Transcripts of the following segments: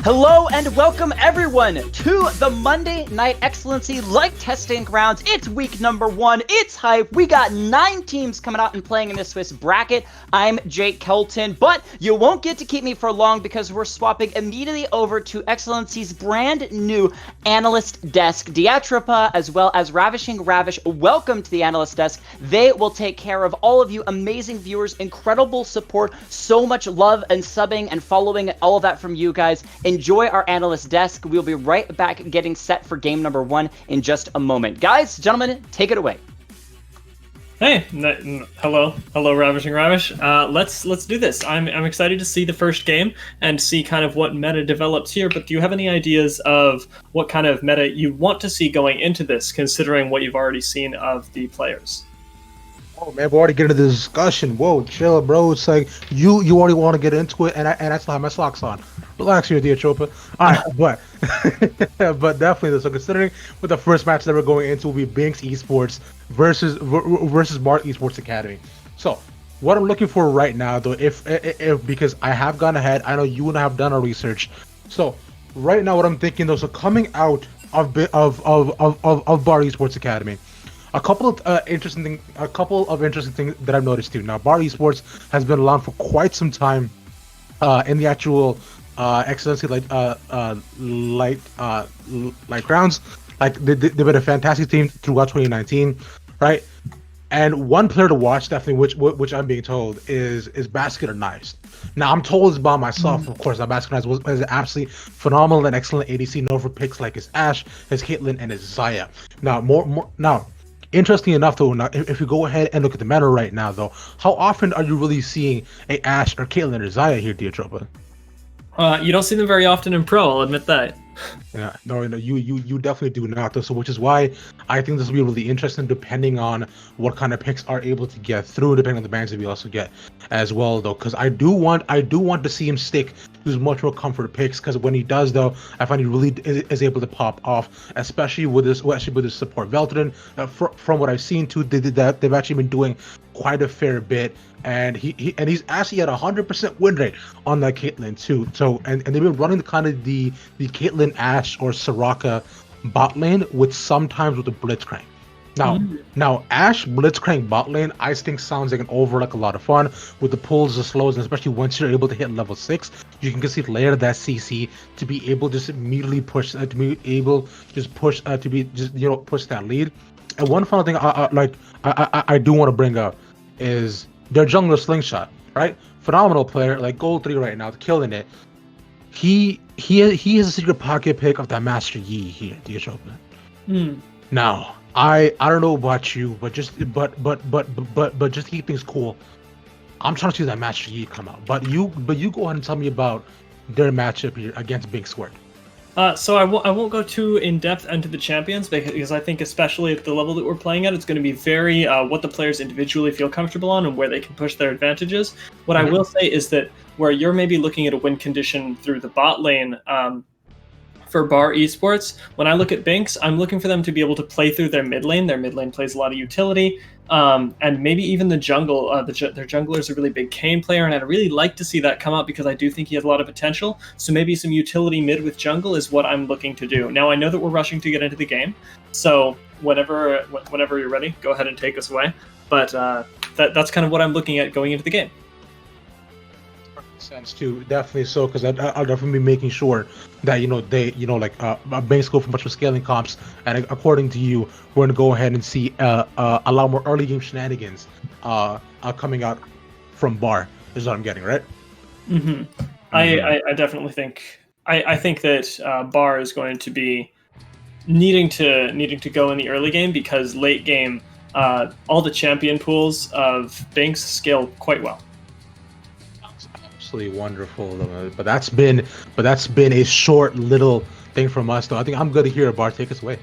Hello and welcome everyone to the Monday Night Excellency Light Testing Grounds. It's week number 1. It's hype. We got 9 teams coming out and playing in this Swiss bracket. I'm Jake Kelton, but you won't get to keep me for long because we're swapping immediately over to Excellency's brand new analyst desk. Diatripa as well as Ravishing Ravish, welcome to the analyst desk. They will take care of all of you amazing viewers, incredible support, so much love and subbing and following, all of that from you guys. Enjoy our analyst desk. We'll be right back getting set for game number 1 in just a moment. Guys, gentlemen, take it away. Hey, hello, Ravishing Ravish. Let's do this. I'm excited to see the first game and see kind of what meta develops here. But do you have any ideas of what kind of meta you want to see going into this, considering what you've already seen of the players? Oh man, we already get into the discussion. Whoa, chill, bro. It's like you already want to get into it, and I still have my socks on. Relax here, Diatropa. All right, but definitely. So considering with the first match that we're going into will be Binx Esports versus BARA Esports Academy. So what I'm looking for right now, though, if because I have gone ahead, I know you and I have done our research. So right now, what I'm thinking, though, so coming out of BARA Esports Academy. A couple of interesting things that I've noticed too. Now, BARA Esports has been around for quite some time in the actual Excellency light grounds. Like they've been a fantastic team throughout 2019, right? And one player to watch, definitely, which I'm being told is Basket or Knives. Now, I'm told this by myself, of course, that Basket Knives was an absolutely phenomenal and excellent ADC, known for picks like his Ashe, his Caitlyn, and his Xayah. Now, interesting enough, though, now, if you go ahead and look at the meta right now, though, how often are you really seeing a Ashe or Caitlyn or Xayah here, Diatropa? You don't see them very often in Pro, I'll admit that. Yeah, no, you definitely do not, though. So, which is why I think this will be really interesting, depending on what kind of picks are able to get through, depending on the bans that we also get as well, though. Because I do want to see him stick to his much more comfort picks. Because when he does, though, I find he really is able to pop off, especially with his support Veltrin. From what I've seen too, they've actually been doing quite a fair bit. And he's actually at 100% win rate on that Caitlyn too. So and they've been running the kind of the Caitlyn Ashe or Soraka bot lane with sometimes with the Blitzcrank. Now Ashe Blitzcrank bot lane I think sounds like a lot of fun with the pulls, the slows, and especially once you're able to hit level 6, you can just layer that CC to be able to just immediately push push that lead. And one final thing I do want to bring up is their jungler Slingshot, right? Phenomenal player, like gold 3 right now, killing it. He is a secret pocket pick of that Master Yi here, Diatropa. Now, I don't know about you, but just just keep things cool. I'm trying to see that Master Yi come out. But you go ahead and tell me about their matchup here against Big Squirt. So I won't go too in-depth into the champions because I think especially at the level that we're playing at, it's going to be very what the players individually feel comfortable on and where they can push their advantages. What I will say is that where you're maybe looking at a win condition through the bot lane for BARA Esports, when I look at Binx, I'm looking for them to be able to play through their mid lane. Their mid lane plays a lot of utility. And maybe even the jungle, their jungler is a really big Kayn player, and I'd really like to see that come out because I do think he has a lot of potential. So maybe some utility mid with jungle is what I'm looking to do. Now, I know that we're rushing to get into the game, so whenever you're ready, go ahead and take us away. But that's kind of what I'm looking at going into the game. Sense too, definitely so, because I'll definitely be making sure that Binx go for much for scaling comps, and according to you, we're gonna go ahead and see a lot more early game shenanigans coming out from BARA. Is what I'm getting, right? I definitely think I think that BARA is going to be needing to go in the early game because late game all the champion pools of Binx scale quite well. Absolutely wonderful, but that's been a short little thing from us, though. I think I'm good to hear. BARA, take us away.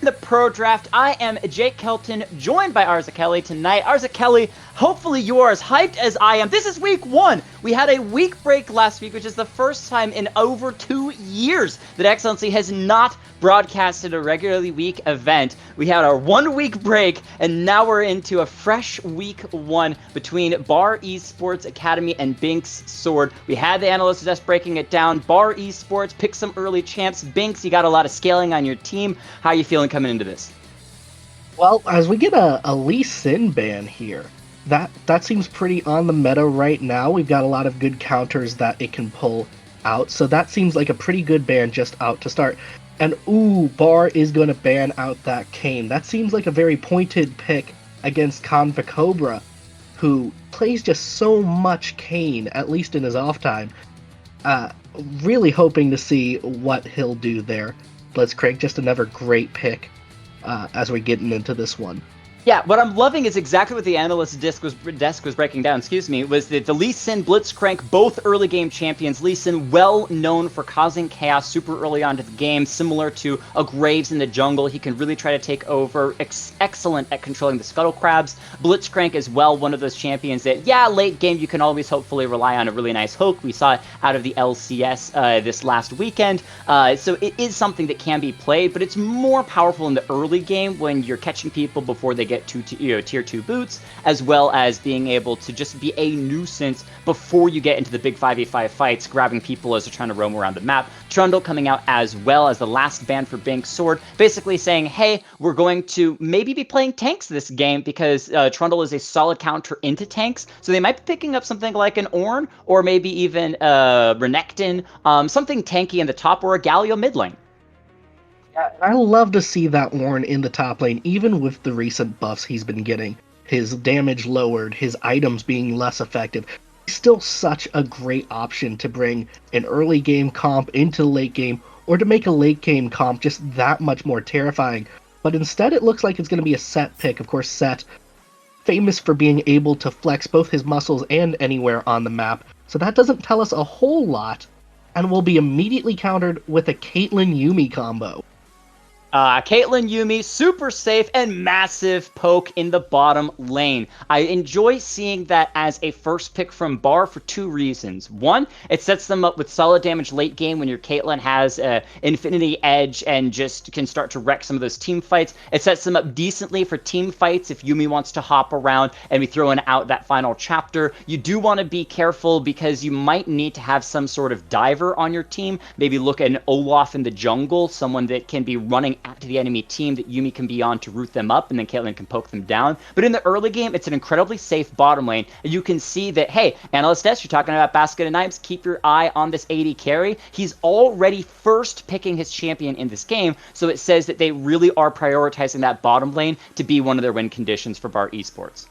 The Pro Draft. I am Jake Kelton, joined by Arzakeli tonight. Arzakeli, hopefully you are as hyped as I am. This is week 1. We had a week break last week, which is the first time in over 2 years that XLNC has not broadcasted a regularly week event. We had our 1 week break, and now we're into a fresh week 1 between BARA Esports Academy and Binx Sword. We had the analyst desk breaking it down. BARA Esports picked some early champs. Binx, you got a lot of scaling on your team. How are you feeling coming into this? Well, as we get a Lee Sin ban here, that seems pretty on the meta right now. We've got a lot of good counters that it can pull out, so that seems like a pretty good ban just out to start. And ooh, BARA is going to ban out that Kayn. That seems like a very pointed pick against Convicobra, who plays just so much Kayn, at least in his off time. Really hoping to see what he'll do there. Blitzcrank, just another great pick as we're getting into this one. Yeah, what I'm loving is exactly what the analyst desk was breaking down, was that the Lee Sin, Blitzcrank, both early game champions. Lee Sin, well known for causing chaos super early on to the game, similar to a Graves in the jungle. He can really try to take over, excellent at controlling the Scuttle Crabs. Blitzcrank as well, one of those champions that, yeah, late game you can always hopefully rely on a really nice hook. We saw it out of the LCS this last weekend, so it is something that can be played, but it's more powerful in the early game when you're catching people before they get to tier 2 boots, as well as being able to just be a nuisance before you get into the big 5v5 fights, grabbing people as they're trying to roam around the map. Trundle coming out as well as the last ban for Binx Sword, basically saying, hey, we're going to maybe be playing tanks this game because Trundle is a solid counter into tanks, so they might be picking up something like an Ornn, or maybe even Renekton, something tanky in the top, or a Galio mid lane. Yeah, I love to see that Ornn in the top lane, even with the recent buffs he's been getting. His damage lowered, his items being less effective. He's still such a great option to bring an early game comp into late game, or to make a late game comp just that much more terrifying. But instead it looks like it's going to be a Set pick. Of course, Set, famous for being able to flex both his muscles and anywhere on the map. So that doesn't tell us a whole lot, and will be immediately countered with a Caitlyn Yuumi combo. Caitlyn Yuumi, super safe and massive poke in the bottom lane. I enjoy seeing that as a first pick from BARA for 2 reasons. One, it sets them up with solid damage late game when your Caitlyn has Infinity Edge and just can start to wreck some of those team fights. It sets them up decently for team fights if Yuumi wants to hop around and be throwing out that final chapter. You do want to be careful because you might need to have some sort of diver on your team. Maybe look at an Olaf in the jungle, someone that can be running to the enemy team that Yuumi can be on to root them up, and then Caitlyn can poke them down. But in the early game, it's an incredibly safe bottom lane, and you can see that, hey, Analyst S, you're talking about Basket of Knives, keep your eye on this AD carry. He's already first picking his champion in this game, so it says that they really are prioritizing that bottom lane to be one of their win conditions for BARA Esports.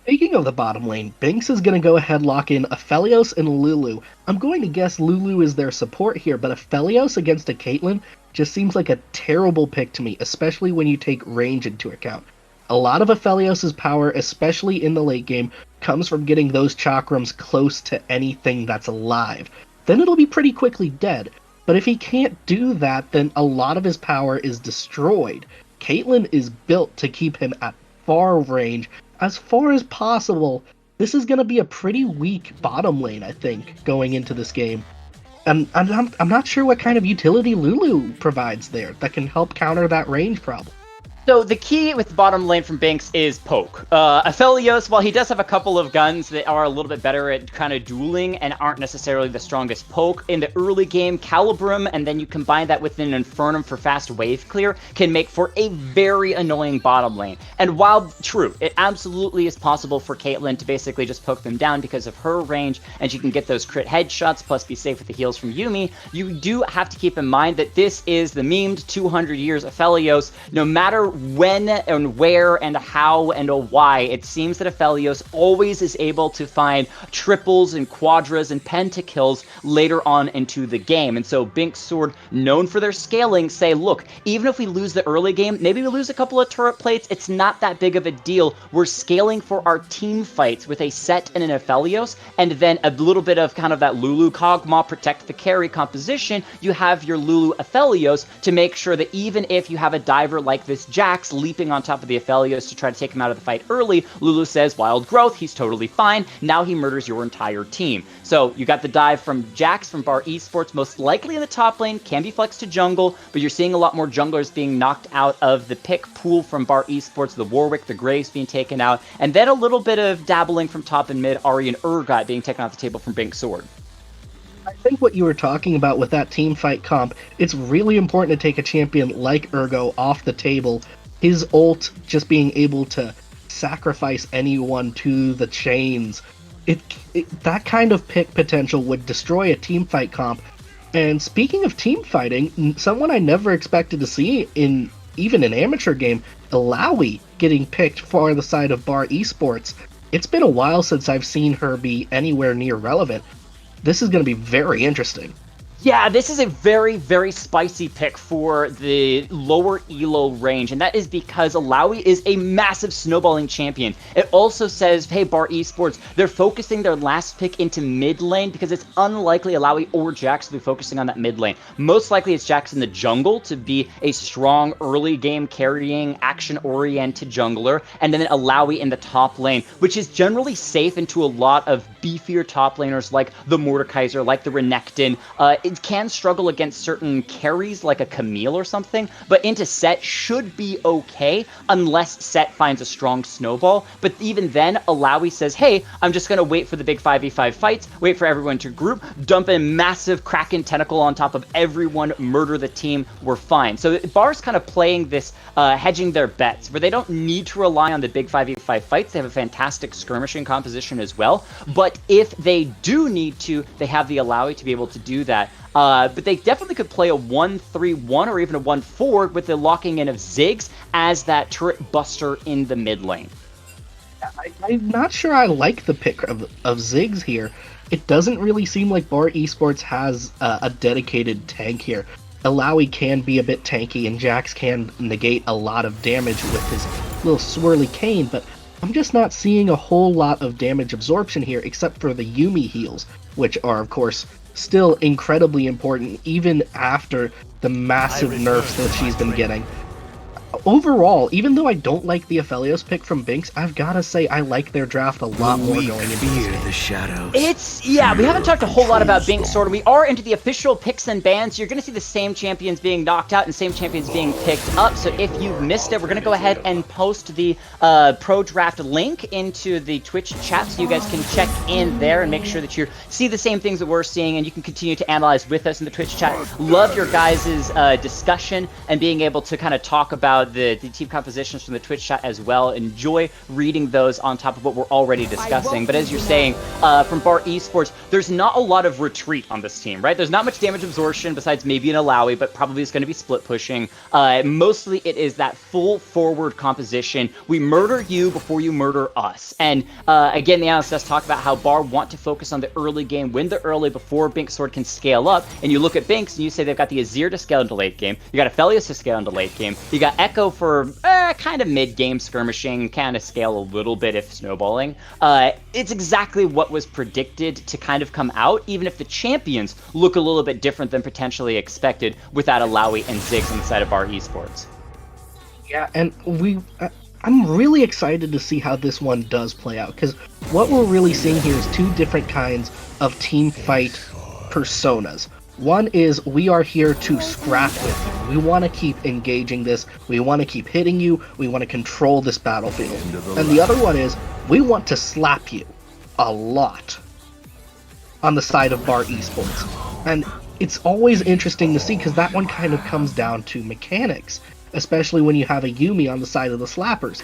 Speaking of the bottom lane, Binx is going to go ahead lock in Aphelios and Lulu. I'm going to guess Lulu is their support here, but Aphelios against a Caitlyn just seems like a terrible pick to me, especially when you take range into account. A lot of Aphelios' power, especially in the late game, comes from getting those chakrams close to anything that's alive. Then it'll be pretty quickly dead. But if he can't do that, then a lot of his power is destroyed. Caitlyn is built to keep him at far range, as far as possible. This is going to be a pretty weak bottom lane, I think, going into this game. And I'm not sure what kind of utility Lulu provides there that can help counter that range problem. So the key with the bottom lane from Binx is poke. Aphelios, while he does have a couple of guns that are a little bit better at kind of dueling and aren't necessarily the strongest poke, in the early game, Calibrum, and then you combine that with an Infernum for fast wave clear, can make for a very annoying bottom lane. And while true, it absolutely is possible for Caitlyn to basically just poke them down because of her range, and she can get those crit headshots, plus be safe with the heals from Yuumi, you do have to keep in mind that this is the memed 200 years Aphelios. No matter when and where and how and why, it seems that Aphelios always is able to find triples and quadras and pentakills later on into the game. And so Binx Sword, known for their scaling, say, look, even if we lose the early game, maybe we lose a couple of turret plates, it's not that big of a deal. We're scaling for our team fights with a Set and an Aphelios, and then a little bit of kind of that Lulu Kog'Maw protect the carry composition. You have your Lulu Aphelios to make sure that even if you have a diver like this Jack, Jax leaping on top of the Aphelios to try to take him out of the fight early. Lulu says, wild growth, he's totally fine. Now he murders your entire team. So you got the dive from Jax from BARA Esports, most likely in the top lane, can be flexed to jungle, but you're seeing a lot more junglers being knocked out of the pick pool from BARA Esports, the Warwick, the Graves being taken out, and then a little bit of dabbling from top and mid, Ahri and Urgot being taken off the table from Binx Sword. I think what you were talking about with that team fight comp, it's really important to take a champion like Urgo off the table. His ult just being able to sacrifice anyone to the chains. That kind of pick potential would destroy a team fight comp. And speaking of team fighting, someone I never expected to see in even an amateur game, Illaoi getting picked for the side of BARA Esports. It's been a while since I've seen her be anywhere near relevant. This is going to be very interesting. Yeah, this is a very, very spicy pick for the lower elo range, and that is because Illaoi is a massive snowballing champion. It also says, hey, BARA Esports, they're focusing their last pick into mid lane because it's unlikely Illaoi or Jax will be focusing on that mid lane. Most likely it's Jax in the jungle to be a strong early game carrying, action-oriented jungler, and then Illaoi in the top lane, which is generally safe into a lot of beefier top laners like the Mordekaiser, like the Renekton. It can struggle against certain carries like a Camille or something, but into Set should be okay unless Set finds a strong snowball. But even then, Illaoi says, hey, I'm just going to wait for the big 5v5 fights, wait for everyone to group, dump a massive Kraken tentacle on top of everyone, murder the team, we're fine. So BARA's kind of playing this, hedging their bets, where they don't need to rely on the big 5v5 fights. They have a fantastic skirmishing composition as well. But if they do need to, they have the Illaoi to be able to do that. But they definitely could play a 1-3-1 or even a 1-4 with the locking in of Ziggs as that turret buster in the mid lane. I'm not sure I like the pick of Ziggs here. It doesn't really seem like BARA Esports has a dedicated tank here. Illaoi can be a bit tanky, and Jax can negate a lot of damage with his little swirly cane, but I'm just not seeing a whole lot of damage absorption here, except for the Yuumi heals, which are, of course, still incredibly important, even after the massive nerfs that she's been getting. Overall, even though I don't like the Aphelios pick from Binx, I've gotta say I like their draft a lot more going into this game. The shadows. We haven't talked a whole lot about Binx Sword. We are into the official picks and bans. You're going to see the same champions being knocked out and same champions being picked up. So if you've missed it, we're going to go ahead and post the pro draft link into the Twitch chat so you guys can check in there and make sure that you see the same things that we're seeing, and you can continue to analyze with us in the Twitch chat. Love your guys' discussion and being able to kind of talk about the team compositions from the Twitch chat as well. Enjoy reading those on top of what we're already discussing. But as you're saying, from BARA Esports, there's not a lot of retreat on this team, right? There's not much damage absorption besides maybe an Illaoi, but probably it's going to be split pushing. Mostly it is that full forward composition. We murder you before you murder us. And again, the analyst does talk about how BARA want to focus on the early game, win the early before Binx Sword can scale up. And you look at Binx and you say they've got the Azir to scale into late game. You got Aphelios to scale into late game. You got Echo for kind of mid-game skirmishing, kind of scale a little bit if snowballing. It's exactly what was predicted to kind of come out, even if the champions look a little bit different than potentially expected without Illaoi and Ziggs on the side of BARA Esports. Yeah, and I'm really excited to see how this one does play out, because what we're really seeing here is two different kinds of team fight personas. One is, we are here to scrap with you. We want to keep engaging this. We want to keep hitting you. We want to control this battlefield. And the other one is, we want to slap you a lot on the side of BARA Esports. And it's always interesting to see, because that one kind of comes down to mechanics, especially when you have a Yuumi on the side of the slappers.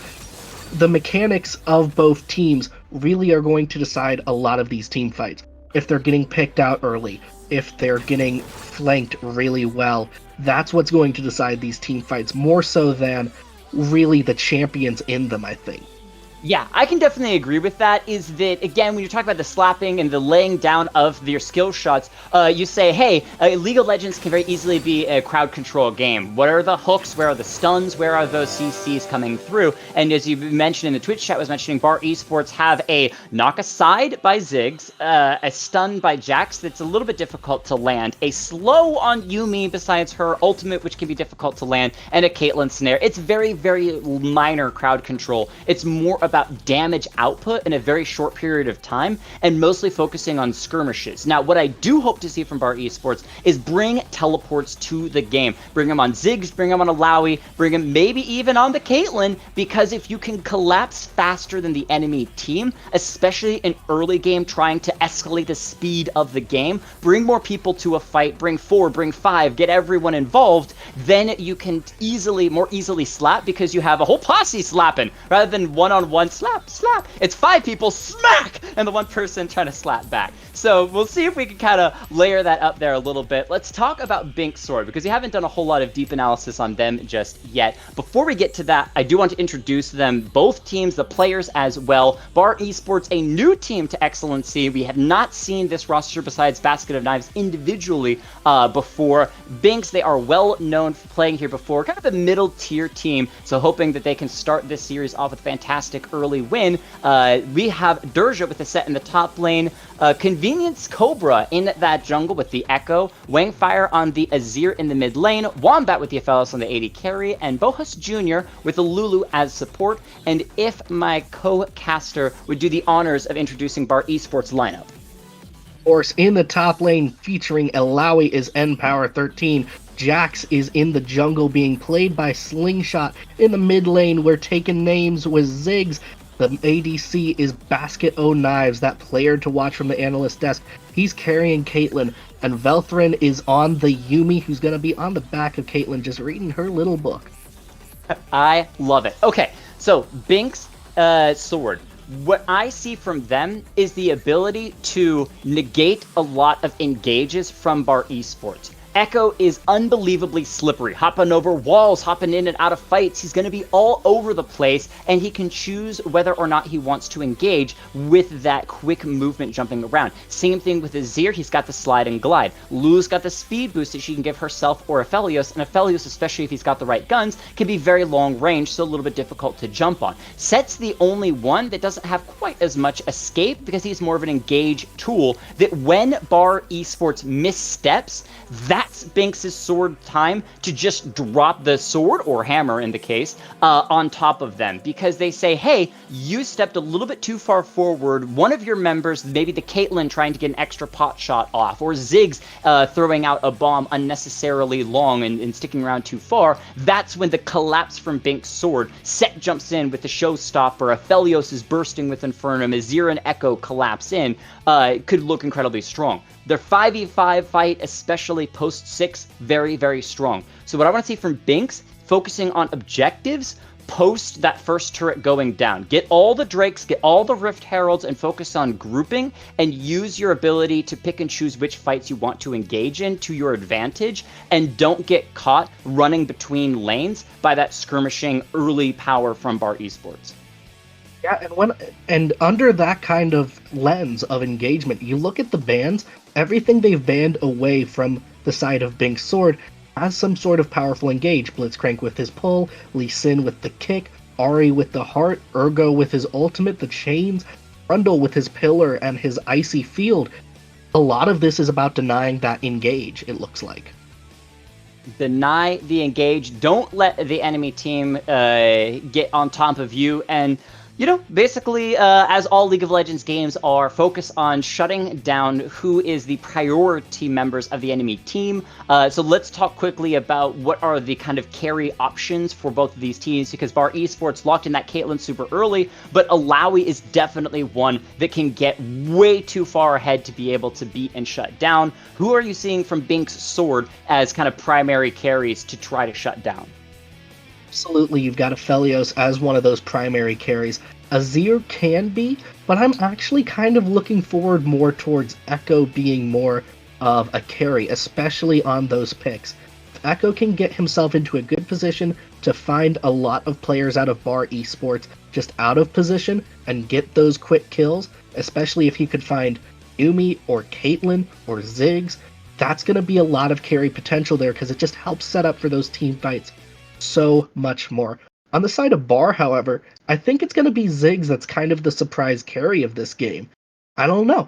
The mechanics of both teams really are going to decide a lot of these team fights. If they're getting picked out early, if they're getting flanked really well, that's what's going to decide these team fights more so than really the champions in them, I think. Yeah, I can definitely agree with that. Is that, again, when you're talking about the slapping and the laying down of your skill shots, you say, hey, League of Legends can very easily be a crowd control game. What are the hooks? Where are the stuns? Where are those CCs coming through? And as you mentioned in the Twitch chat, was mentioning BARA Esports have a knock aside by Ziggs, a stun by Jax that's a little bit difficult to land, a slow on Yuumi besides her ultimate, which can be difficult to land, and a Caitlyn snare. It's very, very minor crowd control. It's more about damage output in a very short period of time, and mostly focusing on skirmishes. Now, what I do hope to see from BARA Esports is bring teleports to the game. Bring them on Ziggs, bring them on Alawi, bring them maybe even on the Caitlyn, because if you can collapse faster than the enemy team, especially in early game trying to escalate the speed of the game, bring more people to a fight, bring 4, bring 5, get everyone involved, then you can more easily slap, because you have a whole posse slapping rather than one-on-one slap, slap. It's 5 people, smack, and the one person trying to slap back. So we'll see if we can kind of layer that up there a little bit. Let's talk about Binx Sword, because we haven't done a whole lot of deep analysis on them just yet. Before we get to that, I do want to introduce them, both teams, the players as well. BARA Esports, a new team to XLNC. We have not seen this roster besides Basket of Knives individually before. Binx, they are well known for playing here before, kind of a middle tier team, so hoping that they can start this series off with a fantastic early win. We have Durja with the set in the top lane, Convenience Cobra in that jungle with the Echo, Wangfire on the Azir in the mid lane, Wombat with the Aphelios on the AD carry, and Bohus Jr. with the Lulu as support. And if my co-caster would do the honors of introducing BARA Esports lineup. Of course, in the top lane featuring Alawi is N-Power 13. Jax is in the jungle being played by Slingshot. In the mid lane, we're taking names with Ziggs. The ADC is Basket O Knives, that player to watch from the analyst desk. He's carrying Caitlyn, and Velthrin is on the Yuumi, who's going to be on the back of Caitlyn, just reading her little book. I love it. Okay, so Binx Sword. What I see from them is the ability to negate a lot of engages from BARA Esports. Echo is unbelievably slippery, hopping over walls, hopping in and out of fights. He's going to be all over the place, and he can choose whether or not he wants to engage with that quick movement jumping around. Same thing with Azir, he's got the slide and glide. Lulu's got the speed boost that she can give herself or Aphelios, and Aphelios, especially if he's got the right guns, can be very long range, so a little bit difficult to jump on. Set's the only one that doesn't have quite as much escape, because he's more of an engage tool, that when BARA Esports missteps, that's Binx's sword time to just drop the sword, or hammer in the case, on top of them. Because they say, hey, you stepped a little bit too far forward. One of your members, maybe the Caitlyn trying to get an extra pot shot off, or Ziggs throwing out a bomb unnecessarily long and sticking around too far. That's when the collapse from Binx's sword. Set jumps in with the showstopper. Aphelios is bursting with Infernum. Azir and Echo collapse in. Could look incredibly strong. Their 5v5 fight, especially post 6, very, very strong. So what I want to see from Binx, focusing on objectives post that first turret going down. Get all the Drakes, get all the Rift Heralds, and focus on grouping, and use your ability to pick and choose which fights you want to engage in to your advantage, and don't get caught running between lanes by that skirmishing early power from BARA Esports. Yeah, and under that kind of lens of engagement, you look at the bans, everything they've banned away from the side of Binx Sword has some sort of powerful engage. Blitzcrank with his pull, Lee Sin with the kick, Ahri with the heart, Urgo with his ultimate, the chains, Brundle with his pillar and his icy field. A lot of this is about denying that engage, it looks like. Deny the engage. Don't let the enemy team get on top of you. And you know, basically, as all League of Legends games are, focus on shutting down who is the priority members of the enemy team. So let's talk quickly about what are the kind of carry options for both of these teams, because BARA Esports locked in that Caitlyn super early, but Alawi is definitely one that can get way too far ahead to be able to beat and shut down. Who are you seeing from Binx Sword as kind of primary carries to try to shut down? Absolutely, you've got Aphelios as one of those primary carries. Azir can be, but I'm actually kind of looking forward more towards Echo being more of a carry, especially on those picks. If Echo can get himself into a good position to find a lot of players out of BARA Esports, just out of position and get those quick kills, especially if he could find Yumi or Caitlyn or Ziggs. That's going to be a lot of carry potential there because it just helps set up for those team fights so much more. On the side of BAR, however, I think it's going to be Ziggs that's kind of the surprise carry of this game. I don't know.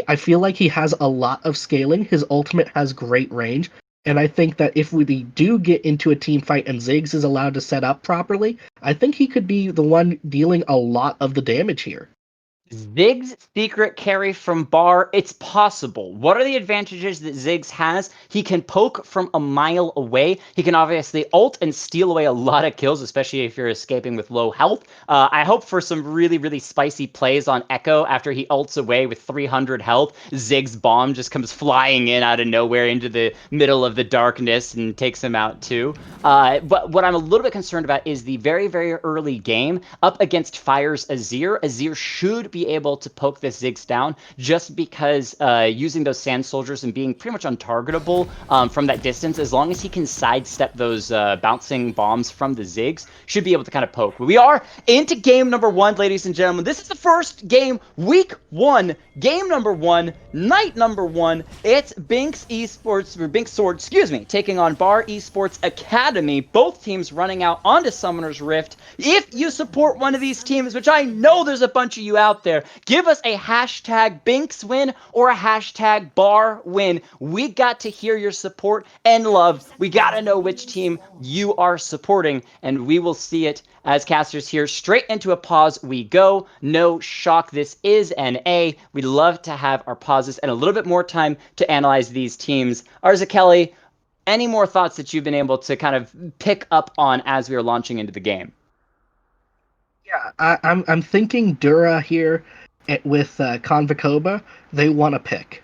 I feel like he has a lot of scaling. His ultimate has great range. And I think that if we do get into a team fight and Ziggs is allowed to set up properly, I think he could be the one dealing a lot of the damage here. Ziggs secret carry from BAR, it's possible. What are the advantages that Ziggs has? He can poke from a mile away. He can obviously ult and steal away a lot of kills, especially if you're escaping with low health. I hope for some really, really spicy plays on Echo after he ults away with 300 health. Ziggs' bomb just comes flying in out of nowhere into the middle of the darkness and takes him out too. But what I'm a little bit concerned about is the very, very early game up against Fire's Azir. Azir should be able to poke this Ziggs down just because using those sand soldiers and being pretty much untargetable from that distance, as long as he can sidestep those bouncing bombs from the Ziggs, should be able to kind of poke. We are into game number 1, ladies and gentlemen. This is the first game, week 1, game number 1, night number 1. It's Binx Esports, or Binx Sword, excuse me, taking on BAR Esports Academy. Both teams running out onto Summoner's Rift. If you support one of these teams, which I know there's a bunch of you out there, give us a hashtag Binx win or a hashtag BAR win. We got to hear your support and love. We got to know which team you are supporting, and we will see it as casters here. Straight into a pause we go. No shock, this is an A. We love to have our pauses and a little bit more time to analyze these teams. Arza Kelly, any more thoughts that you've been able to kind of pick up on as we are launching into the game? Yeah, I'm thinking Dura here with Convocoba. They want to pick.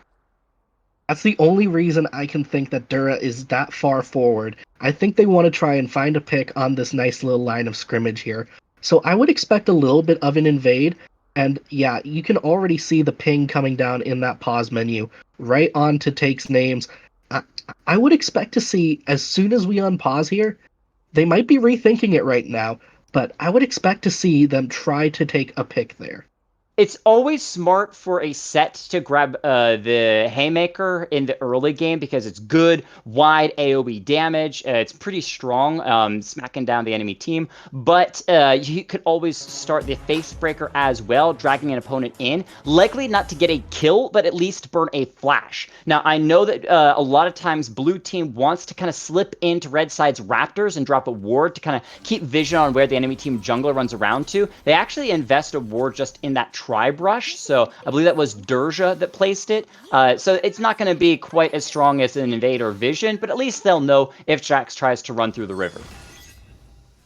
That's the only reason I can think that Dura is that far forward. I think they want to try and find a pick on this nice little line of scrimmage here. So I would expect a little bit of an invade. And yeah, you can already see the ping coming down in that pause menu. Right on to takes names. I would expect to see, as soon as we unpause here, they might be rethinking it right now, but I would expect to see them try to take a pick there. It's always smart for a set to grab the Haymaker in the early game because it's good, wide AoE damage. It's pretty strong, smacking down the enemy team. But you could always start the Facebreaker as well, dragging an opponent in. Likely not to get a kill, but at least burn a flash. Now, I know that a lot of times blue team wants to kind of slip into red side's Raptors and drop a ward to kind of keep vision on where the enemy team jungler runs around to. They actually invest a ward just in that Tri-Brush, so I believe that was Durja that placed it. So it's not going to be quite as strong as an Invade or Vision, but at least they'll know if Jax tries to run through the river.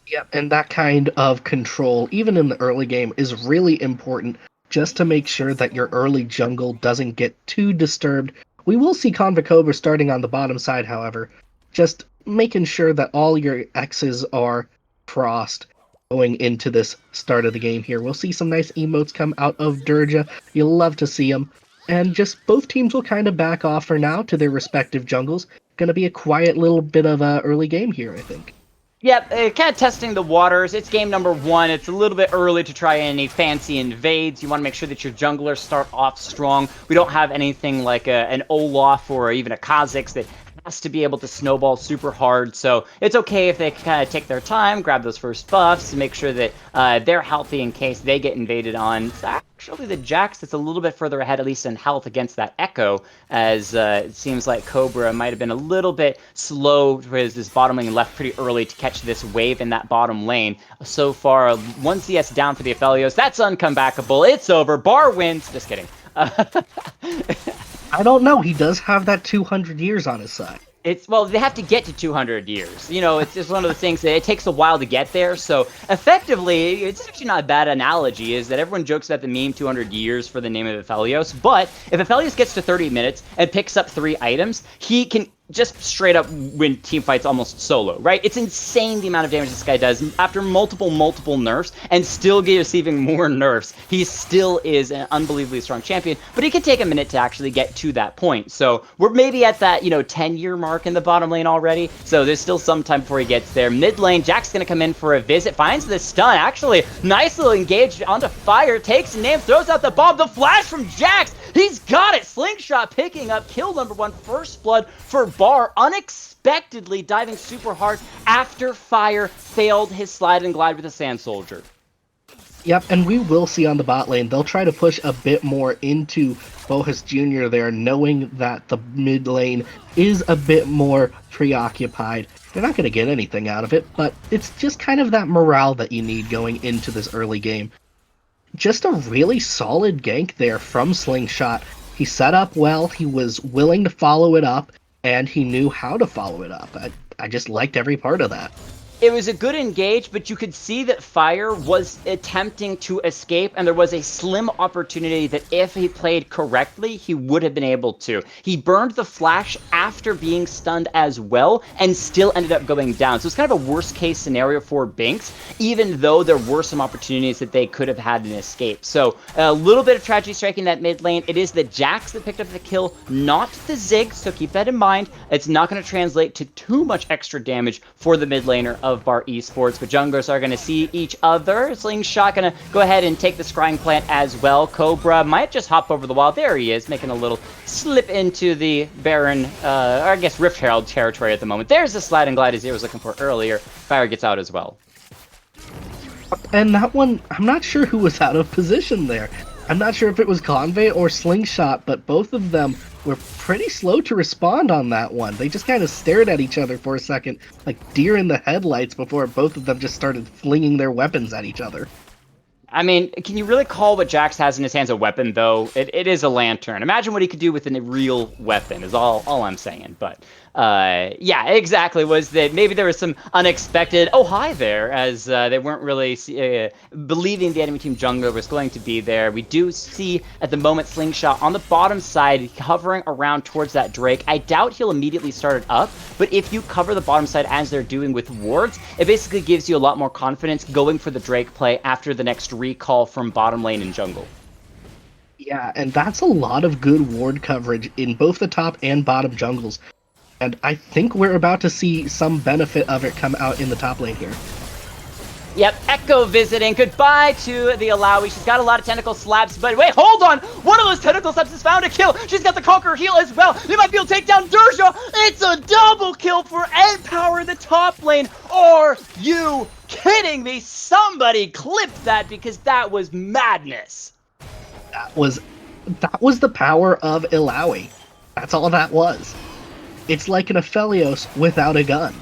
Yep, and that kind of control, even in the early game, is really important just to make sure that your early jungle doesn't get too disturbed. We will see Convocoba starting on the bottom side, however, just making sure that all your X's are crossed going into this start of the game here. We'll see some nice emotes come out of Durja. You'll love to see them. And just both teams will kind of back off for now to their respective jungles. Gonna be a quiet little bit of a early game here, I think. Yep, kind of testing the waters. It's game number 1. It's a little bit early to try any fancy invades. You want to make sure that your junglers start off strong. We don't have anything like an Olaf or even a Kha'Zix that has to be able to snowball super hard, so it's okay if they kind of take their time, grab those first buffs, and make sure that they're healthy in case they get invaded on. It's actually the Jax that's a little bit further ahead, at least in health, against that Echo, as it seems like Cobra might have been a little bit slow with his bottom lane left pretty early to catch this wave in that bottom lane. So far, 1 CS down for the Aphelios. That's uncomebackable. It's over. BAR wins. Just kidding. I don't know. He does have that 200 years on his side. Well, they have to get to 200 years. You know, it's just one of the things that it takes a while to get there. So effectively, it's actually not a bad analogy, is that everyone jokes about the meme 200 years for the name of Aphelios. But if Aphelios gets to 30 minutes and picks up 3 items, he can just straight up win team fights almost solo, right? It's insane the amount of damage this guy does after multiple nerfs, and still receiving more nerfs. He still is an unbelievably strong champion, but he could take a minute to actually get to that point. So we're maybe at that, 10-year mark in the bottom lane already. So there's still some time before he gets there. Mid lane, Jack's gonna come in for a visit, finds the stun. Actually, nice little engage onto Fire, takes a name, throws out the bomb. The flash from Jax, he's got it. Slingshot picking up kill number 1, first blood for BARA, unexpectedly diving super hard after Fire failed his slide and glide with a Sand Soldier. Yep, and we will see on the bot lane, they'll try to push a bit more into Bohus Jr. there, knowing that the mid lane is a bit more preoccupied. They're not going to get anything out of it, but it's just kind of that morale that you need going into this early game. Just a really solid gank there from Slingshot. He set up well, he was willing to follow it up, and he knew how to follow it up. I just liked every part of that. It was a good engage, but you could see that Fire was attempting to escape, and there was a slim opportunity that if he played correctly, he would have been able to. He burned the flash after being stunned as well, and still ended up going down. So it's kind of a worst-case scenario for Binx, even though there were some opportunities that they could have had an escape. So a little bit of tragedy striking that mid lane. It is the Jax that picked up the kill, not the Ziggs, so keep that in mind. It's not going to translate to too much extra damage for the mid laner of BARA Esports, but junglers are going to see each other. Slingshot going to go ahead and take the scrying plant as well. Cobra might just hop over the wall. There he is, making a little slip into the Baron, or I guess Rift Herald territory at the moment. There's the slide and glide as he was looking for earlier. Fire gets out as well. And that one, I'm not sure who was out of position there. I'm not sure if it was Convey or Slingshot, but both of them were pretty slow to respond on that one. They just kind of stared at each other for a second, like deer in the headlights, before both of them just started flinging their weapons at each other. I mean, can you really call what Jax has in his hands a weapon, though? It is a lantern. Imagine what he could do with a real weapon, is all I'm saying. But, yeah, exactly, was that maybe there was some unexpected, oh, hi there, as they weren't really believing the enemy team jungler was going to be there. We do see, at the moment, Slingshot on the bottom side, hovering around towards that Drake. I doubt he'll immediately start it up, but if you cover the bottom side as they're doing with wards, it basically gives you a lot more confidence going for the Drake play after the next recall from bottom lane and jungle. Yeah, and that's a lot of good ward coverage in both the top and bottom jungles. And I think we're about to see some benefit of it come out in the top lane here. Yep, Echo visiting. Goodbye to the Alawi. She's got a lot of tentacle slaps, but wait, hold on! One of those tentacle slaps has found a kill! She's got the Conqueror heal as well! They might be able to take down Dersha! It's a double kill for Empower in the top lane! Are you kidding me? Somebody clip that, because that was madness! That was the power of Ilaoi. That's all that was. It's like an Aphelios without a gun.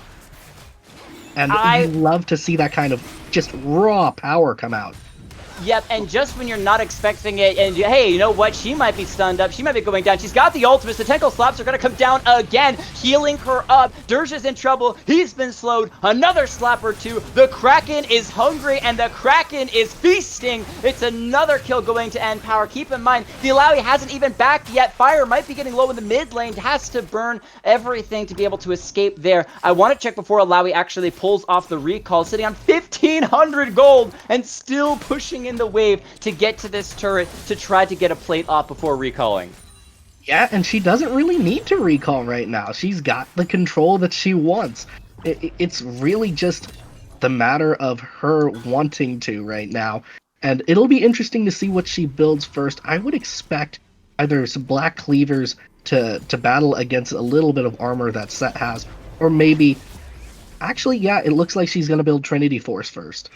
And you love to see that kind of just raw power come out. Yep, and just when you're not expecting it, and hey, you know what? She might be stunned up. She might be going down. She's got the ultimates. The tentacle slaps are going to come down again, healing her up. Dersha's in trouble. He's been slowed. Another slap or two. The Kraken is hungry, and the Kraken is feasting. It's another kill going to end power. Keep in mind, the Alawi hasn't even backed yet. Fire might be getting low in the mid lane. Has to burn everything to be able to escape there. I want to check before Alawi actually pulls off the recall, sitting on 1,500 gold and still pushing in the wave to get to this turret to try to get a plate off before recalling. Yeah, and she doesn't really need to recall right now. She's got the control that she wants. It's really just the matter of her wanting to right now. And it'll be interesting to see what she builds first. I would expect either some black cleavers to battle against a little bit of armor that Set has, or maybe... Actually, yeah, it looks like she's going to build Trinity Force first.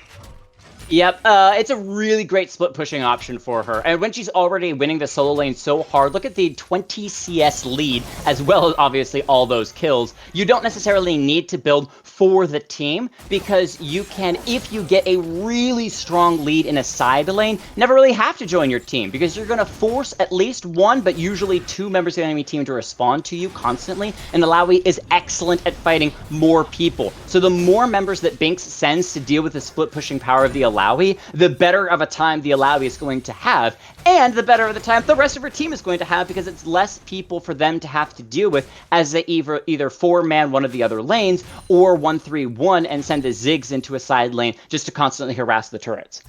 Yep, it's a really great split pushing option for her. And when she's already winning the solo lane so hard, look at the 20 CS lead, as well as obviously all those kills. You don't necessarily need to build for the team, because you can, if you get a really strong lead in a side lane, never really have to join your team, because you're going to force at least one, but usually two members of the enemy team to respond to you constantly, and Alawi is excellent at fighting more people. So the more members that Binx sends to deal with the split pushing power of the Alawi, the better of a time the Alawi is going to have, and the better of the time the rest of her team is going to have, because it's less people for them to have to deal with as they either 4-man one of the other lanes or 1-3-1 and send the Ziggs into a side lane just to constantly harass the turrets.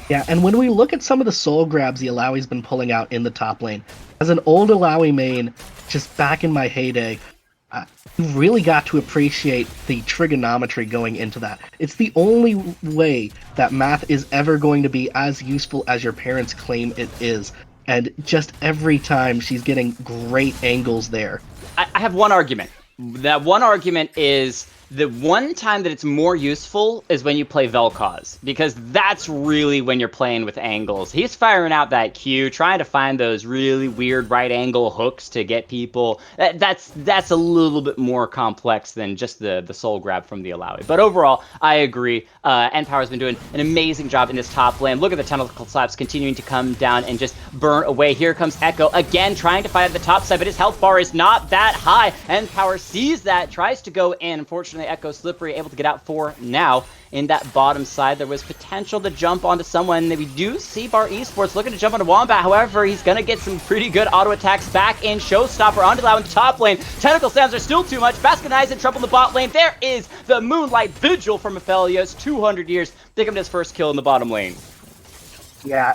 Yeah, and when we look at some of the soul grabs the Alawi's been pulling out in the top lane, as an old Alawi main, just back in my heyday, you really got to appreciate the trigonometry going into that. It's the only way that math is ever going to be as useful as your parents claim it is. And just every time she's getting great angles there. I have one argument. That one argument is the one time that it's more useful is when you play Vel'Koz, because that's really when you're playing with angles. He's firing out that Q, trying to find those really weird right angle hooks to get people. That's a little bit more complex than just the soul grab from the Alawi. But overall, I agree. npower's been doing an amazing job in this top lane. Look at the tentacle slaps continuing to come down and just burn away. Here comes Echo again, trying to fight at the top side, but his health bar is not that high. npower sees that, tries to go in. Unfortunately, Echo slippery, able to get out for now. In that bottom side, there was potential to jump onto someone. We do see BARA Esports looking to jump onto Wombat. However, he's going to get some pretty good auto attacks back in. Showstopper onto Lau in the top lane. Tentacle Slams are still too much. Baskin Eyes in trouble in the bot lane. There is the Moonlight Vigil from Aphelios. 200 years. Picking up his first kill in the bottom lane. Yeah,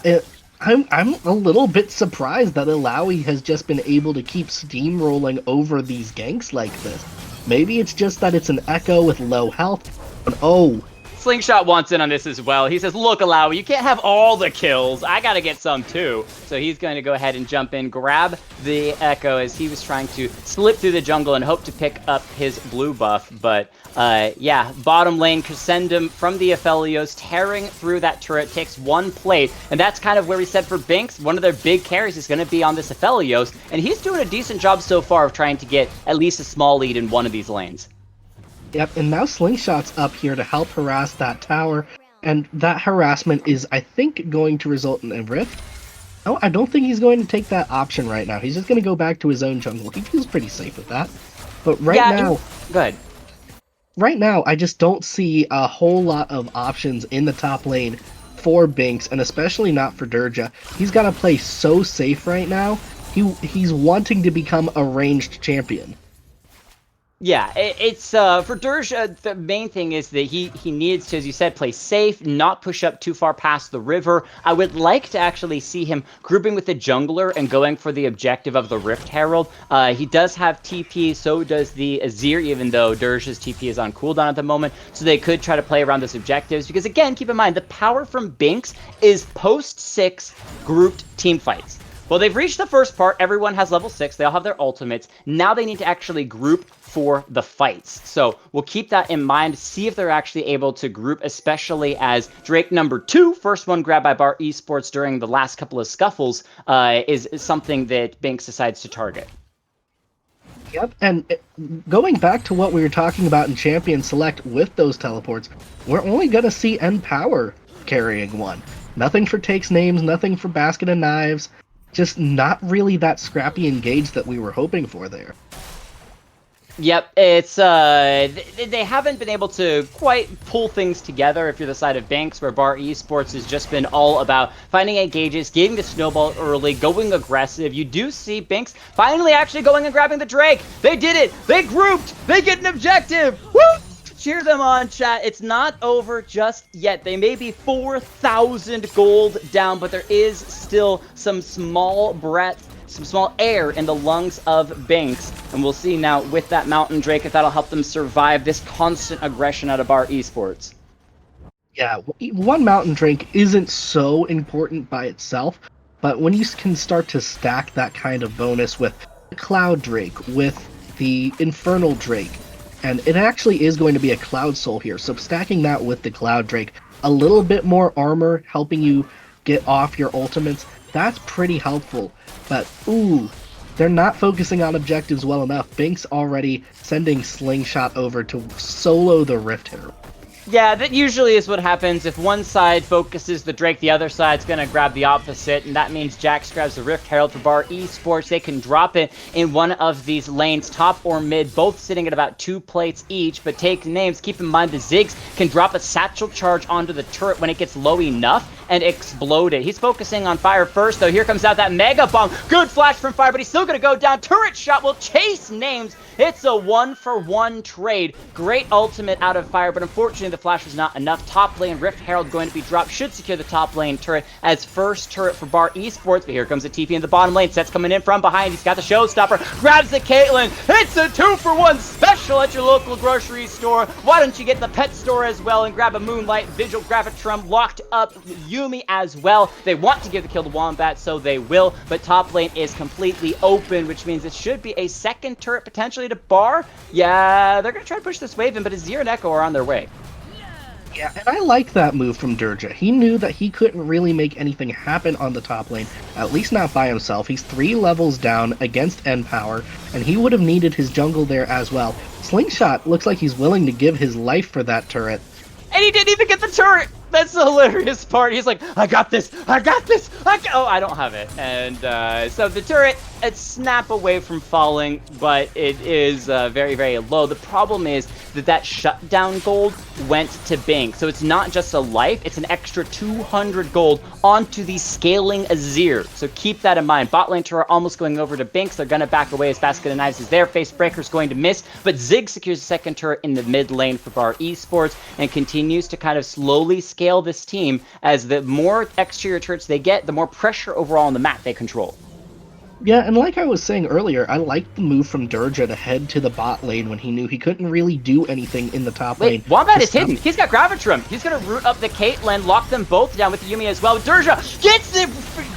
I'm a little bit surprised that Alawi has just been able to keep steamrolling over these ganks like this. Maybe it's just that it's an Echo with low health. But oh, Slingshot wants in on this as well. He says, look, Alawi, you can't have all the kills. I got to get some too. So he's going to go ahead and jump in, grab the Echo as he was trying to slip through the jungle and hope to pick up his blue buff. But yeah, bottom lane, Crescendum from the Aphelios, tearing through that turret, takes one plate. And that's kind of where we said for Binx, one of their big carries is going to be on this Aphelios. And he's doing a decent job so far of trying to get at least a small lead in one of these lanes. Yep, and now Slingshot's up here to help harass that tower, and that harassment is, I think, going to result in a rift. No, I don't think he's going to take that option right now. He's just going to go back to his own jungle. He feels pretty safe with that. But Good. Right now, I just don't see a whole lot of options in the top lane for Binx, and especially not for Durja. He's got to play so safe right now. He's wanting to become a ranged champion. Yeah, it's for Durja, the main thing is that he needs to, as you said, play safe, not push up too far past the river. I would like to actually see him grouping with the jungler and going for the objective of the Rift Herald. He does have TP, so does the Azir, even though Durja's TP is on cooldown at the moment. So they could try to play around those objectives, because again, keep in mind, the power from Binx is post-6 grouped team fights. Well, they've reached the first part. Everyone has level 6. They all have their ultimates. Now they need to actually group for the fights. So we'll keep that in mind, see if they're actually able to group, especially as Drake number 2, first one grabbed by BARA Esports during the last couple of scuffles, is something that Binx decides to target. Yep, and going back to what we were talking about in Champion Select with those teleports, we're only going to see npower carrying one. Nothing for Takes Names, nothing for Basket and Knives. Just not really that scrappy engage that we were hoping for there. Yep, it's they haven't been able to quite pull things together if you're the side of Binx, where BARA Esports has just been all about finding engages, getting the snowball early, going aggressive. You do see Binx finally actually going and grabbing the Drake. They did it! They grouped! They get an objective! Woo! Cheer them on, chat. It's not over just yet. They may be 4,000 gold down, but there is still some small air in the lungs of Binx. And we'll see now with that Mountain Drake if that'll help them survive this constant aggression out of BARA Esports. Yeah, one Mountain Drake isn't so important by itself, but when you can start to stack that kind of bonus with the Cloud Drake, with the Infernal Drake, and it actually is going to be a Cloud Soul here, so stacking that with the Cloud Drake, a little bit more armor helping you get off your ultimates, that's pretty helpful. But, ooh, they're not focusing on objectives well enough. Binx already sending Slingshot over to solo the Rift Herald. Yeah, that usually is what happens. If one side focuses the Drake, the other side's going to grab the opposite, and that means Jax grabs the Rift Herald for BARA Esports. They can drop it in one of these lanes, top or mid, both sitting at about 2 plates each, but take names. Keep in mind the Ziggs can drop a satchel charge onto the turret when it gets low enough and explode it. He's focusing on fire first, though. Here comes out that Mega Bomb. Good flash from fire, but he's still going to go down. Turret shot will chase names. It's a 1-for-1 trade. Great ultimate out of fire, but unfortunately the flash was not enough. Top lane Rift Herald going to be dropped. Should secure the top lane turret as first turret for BARA Esports. But here comes the TP in the bottom lane. Set's coming in from behind. He's got the showstopper. Grabs the Caitlyn. It's a 2-for-1 special at your local grocery store. Why don't you get the pet store as well and grab a Moonlight Vigil Gravitrum locked up Yuumi as well. They want to give the kill to Wombat, so they will. But top lane is completely open, which means it should be a second turret potentially to BARA. Yeah, they're going to try to push this wave in, but Azir and Echo are on their way. Yeah, and I like that move from Durja. He knew that he couldn't really make anything happen on the top lane, at least not by himself. He's 3 levels down against N-Power, and he would have needed his jungle there as well. Slingshot looks like he's willing to give his life for that turret. And he didn't even get the turret! That's the hilarious part. He's like, I got this, I got this, oh, I don't have it. And so the turret, it's snap away from falling, but it is very, very low. The problem is that shutdown gold went to Binx. So it's not just a life, it's an extra 200 gold onto the scaling Azir. So keep that in mind. Bot lane turret almost going over to Binx. They're going to back away as Basket of Knives is there. Face Breaker's going to miss, but Zig secures the second turret in the mid lane for BARA Esports and continues to kind of slowly scale this team. As the more exterior turrets they get, the more pressure overall on the map they control. Yeah, and like I was saying earlier, I liked the move from Durja to head to the bot lane when he knew he couldn't really do anything in the top lane. Wombat is hidden. He's got Gravitrum. He's going to root up the Caitlyn, lock them both down with the Yuumi as well. Durja gets the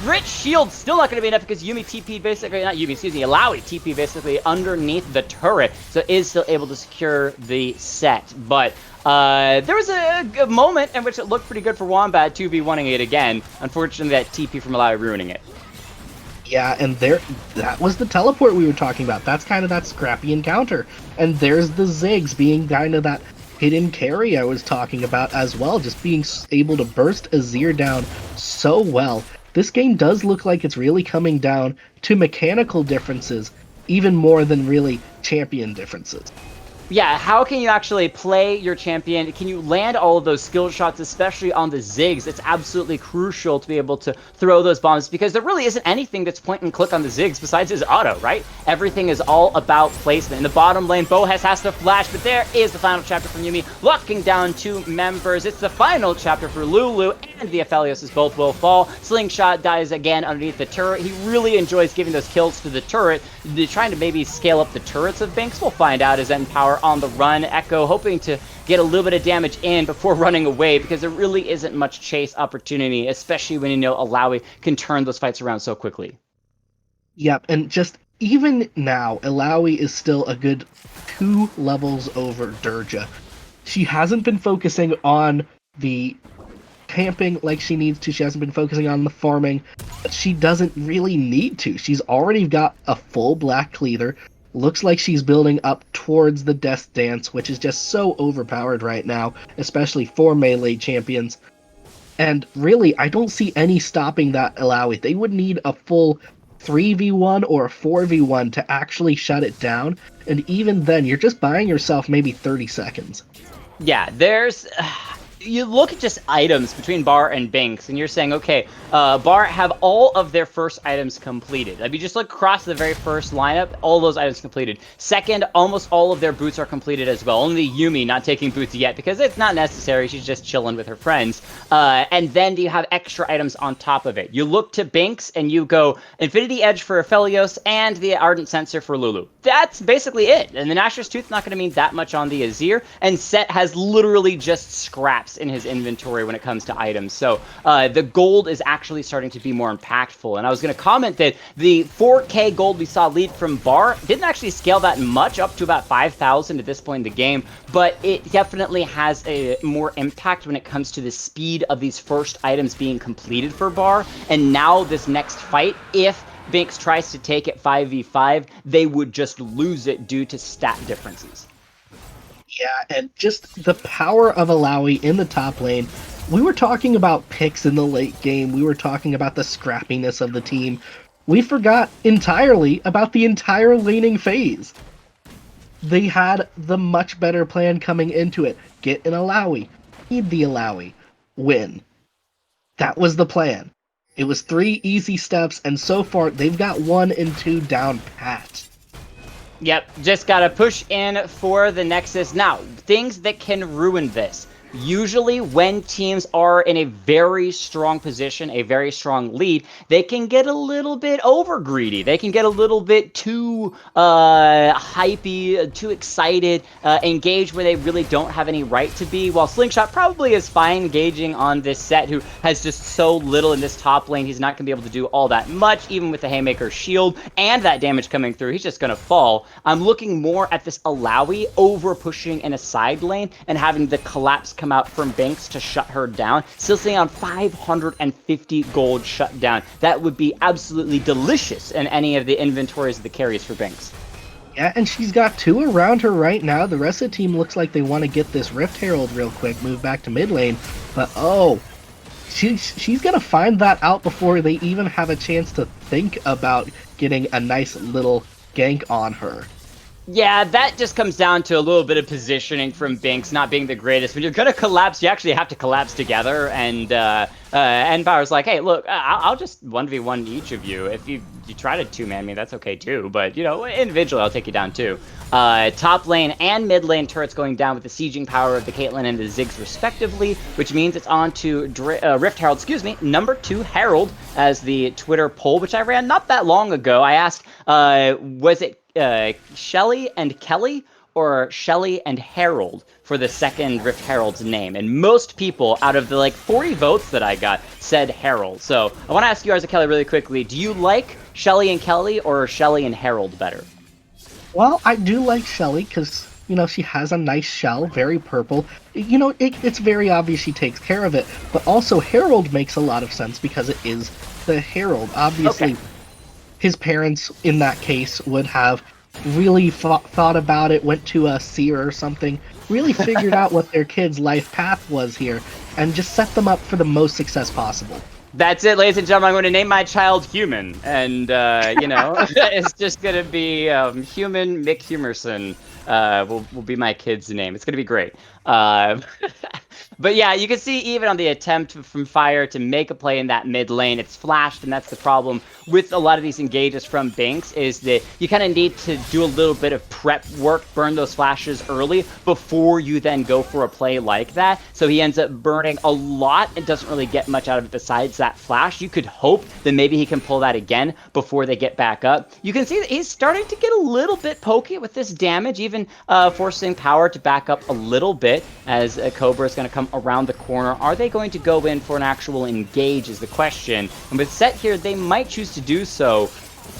Rich Shield. Still not going to be enough because Yuumi TP basically, not Yuumi, excuse me, Alawi TP basically underneath the turret. So is still able to secure the set. But there was a moment in which it looked pretty good for Wombat 2v1ing it again. Unfortunately, that TP from Alawi ruining it. Yeah, and that was the teleport we were talking about. That's kind of that scrappy encounter. And there's the Ziggs being kind of that hidden carry I was talking about as well, just being able to burst Azir down so well. This game does look like it's really coming down to mechanical differences, even more than really champion differences. Yeah, how can you actually play your champion? Can you land all of those skill shots, especially on the Ziggs? It's absolutely crucial to be able to throw those bombs because there really isn't anything that's point and click on the Ziggs besides his auto, right? Everything is all about placement. In the bottom lane, Bohes has to flash, but there is the final chapter from Yuumi, locking down 2 members. It's the final chapter for Lulu and the Aphelios both will fall. Slingshot dies again underneath the turret. He really enjoys giving those kills to the turret. They're trying to maybe scale up the turrets of Binx. We'll find out as N-Power on the run. Echo hoping to get a little bit of damage in before running away because there really isn't much chase opportunity, especially when you know Alawi can turn those fights around so quickly. Yep, and just even now, Alawi is still a good 2 levels over Durja. She hasn't been focusing on the camping like she needs to. She hasn't been focusing on the farming. But she doesn't really need to. She's already got a full black cleaver. Looks like she's building up towards the Death Dance, which is just so overpowered right now, especially for melee champions. And really, I don't see any stopping that Alawi. They would need a full 3v1 or a 4v1 to actually shut it down. And even then, you're just buying yourself maybe 30 seconds. Yeah, there's... You look at just items between BARA and Binx, and you're saying, okay, BARA have all of their first items completed. If you just look across the very first lineup, all those items completed. Second, almost all of their boots are completed as well. Only Yuumi not taking boots yet because it's not necessary. She's just chilling with her friends. And then you have extra items on top of it. You look to Binx and you go Infinity Edge for Aphelios and the Ardent Sensor for Lulu. That's basically it. And the Nashor's Tooth not going to mean that much on the Azir. And Set has literally just scraps in his inventory when it comes to items. So the gold is actually starting to be more impactful. And I was going to comment that the 4K gold we saw lead from BARA didn't actually scale that much, up to about 5,000 at this point in the game, but it definitely has a more impact when it comes to the speed of these first items being completed for BARA. And now this next fight, if Binx tries to take it 5v5, they would just lose it due to stat differences. Yeah, and just the power of Alawi in the top lane. We were talking about picks in the late game. We were talking about the scrappiness of the team. We forgot entirely about the entire laning phase. They had the much better plan coming into it. Get an Alawi, feed the Alawi, win. That was the plan. It was 3 easy steps, and so far they've got 1 and 2 down pat. Yep, just gotta push in for the Nexus. Now, things that can ruin this. Usually when teams are in a very strong position, a very strong lead, they can get a little bit over greedy. They can get a little bit too hypey, too excited, engaged where they really don't have any right to be. While Slingshot probably is fine engaging on this set, who has just so little in this top lane. He's not going to be able to do all that much, even with the Haymaker shield and that damage coming through. He's just going to fall. I'm looking more at this Alawi over pushing in a side lane and having the collapse come out from Binx to shut her down. Still sitting on 550 gold shut down. That would be absolutely delicious in any of the inventories of the carries for Binx. Yeah, and she's got 2 around her right now. The rest of the team looks like they want to get this Rift Herald real quick, move back to mid lane. But oh, she's going to find that out before they even have a chance to think about getting a nice little gank on her. Yeah, that just comes down to a little bit of positioning from Binx not being the greatest. When you're gonna collapse, you actually have to collapse together. And Power's like, hey, look, I'll just 1v1 each of you. If you try to 2-man me, that's okay too. But you know, individually, I'll take you down too. Top lane and mid lane turrets going down with the sieging power of the Caitlyn and the Ziggs respectively, which means it's on to Rift Herald, number 2 Herald as the Twitter poll, which I ran not that long ago. I asked, was it Shelly and Kelly or Shelly and Harold for the second Rift Herald's name? And most people, out of the like 40 votes that I got, said Harold. So I want to ask you, Arza Kelly, really quickly, do you like Shelly and Kelly or Shelly and Harold better? Well, I do like Shelly because, you know, she has a nice shell, very purple. You know, it's very obvious she takes care of it. But also Harold makes a lot of sense because it is the Herald. Obviously, his parents, in that case, would have really thought about it, went to a seer or something, really figured out what their kid's life path was here, and just set them up for the most success possible. That's it, ladies and gentlemen. I'm going to name my child Human, and you know, it's just going to be Human Mick Humerson. Will be my kid's name. It's going to be great. But yeah, you can see even on the attempt from Fire to make a play in that mid lane, it's flashed, and that's the problem with a lot of these engages from Binx, is that you kind of need to do a little bit of prep work, burn those flashes early before you then go for a play like that. So he ends up burning a lot and doesn't really get much out of it besides that flash. You could hope that maybe he can pull that again before they get back up. You can see that he's starting to get a little bit pokey with this damage, even forcing Power to back up a little bit as Cobra is going to come around the corner. Are they going to go in for an actual engage is the question. And with Set here, they might choose to do so,